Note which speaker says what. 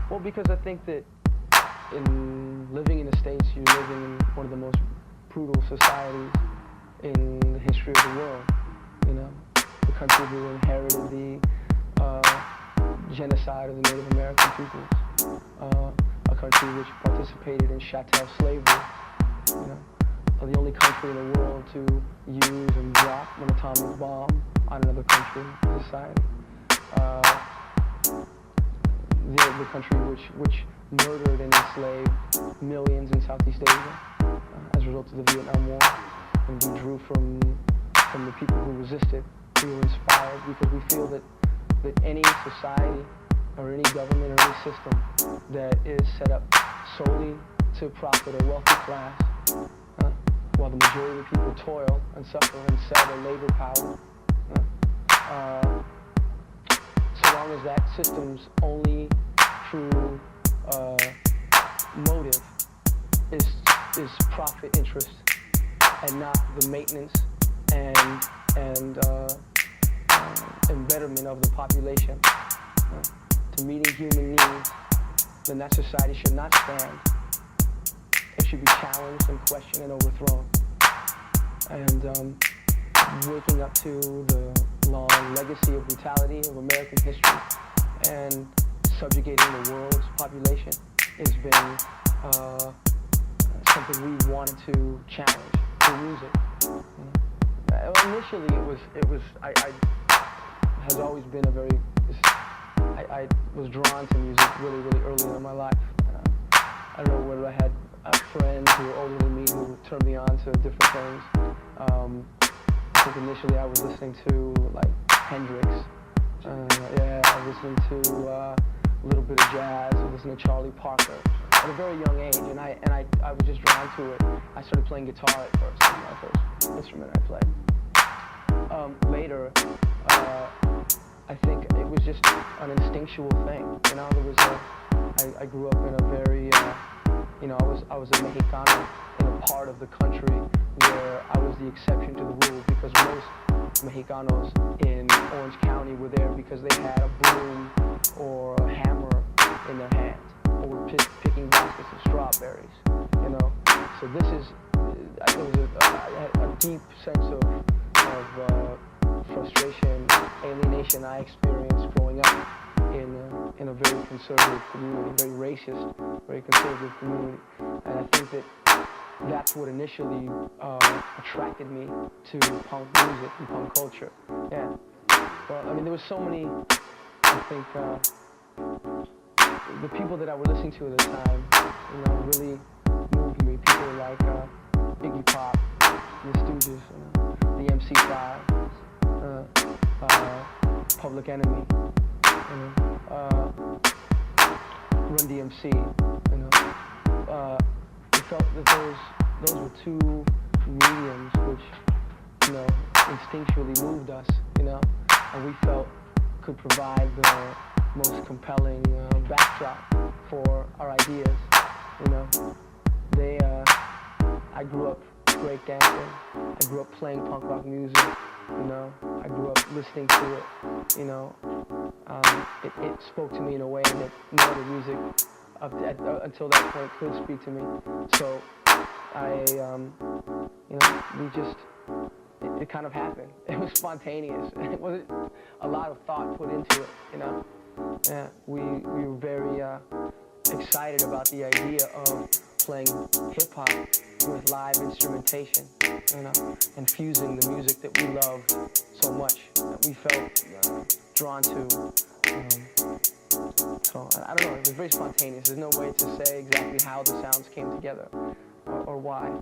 Speaker 1: Well, because I think that in living in the States, you're living in one of the most brutal societies in the history of the world. You know, the country who inherited the genocide of the Native American peoples, a country which participated in chattel slavery. You know, the only country in the world to use and drop an atomic bomb on another country, society. The country which murdered and enslaved millions in Southeast Asia as a result of the Vietnam War. And we drew from the people who resisted. We were inspired because we feel that any society or any government or any system that is set up solely to profit a wealthy class, while the majority of the people toil and suffer and sell their labor power, so long as that system's only true motive is profit interest and not the maintenance and betterment of the population to meeting human needs, then that society should not stand. It should be challenged and questioned and overthrown. And waking up to the long legacy of brutality of American history and subjugating the world's population has been something we wanted to challenge through music. Initially, I has always been I was drawn to music really, really early in my life. I don't know whether I had friends who were older than me who turned me on to different things. I think initially I was listening to like Hendrix. I was listening to a little bit of jazz. I was listening to Charlie Parker at a very young age, and I was just drawn to it. I started playing guitar at first. It was my first instrument I played. Later, I think it was just an instinctual thing. You know, I grew up in a very, I was a Mexicano in a part of the country where I was the exception to the rule because most Mexicanos in Orange County were there because they had a broom or a hammer in their hands or were picking baskets of strawberries, you know. So this is, there was a deep sense of frustration, alienation I experienced growing up in a very conservative community, very racist, very conservative community. And I think that's what initially attracted me to punk music and punk culture. Yeah. Well, I mean, there was so many, I think, the people that I was listening to at the time, you know, really moved me. People like Iggy Pop, the Stooges, the MC5, Public Enemy, Run DMC, you know. We felt that those were two mediums which, you know, instinctually moved us, you know, and we felt could provide the most compelling backdrop for our ideas, you know. I grew up breakdancing. I grew up playing punk rock music, you know. I grew up listening to it, you know. It spoke to me in a way that no other music until that point could speak to me. So it kind of happened. It was spontaneous. It wasn't a lot of thought put into it, you know. Yeah, we were very excited about the idea of playing hip hop with live instrumentation, you know, and fusing the music that we loved so much that we felt drawn to. So I don't know, it was very spontaneous. There's no way to say exactly how the sounds came together or why.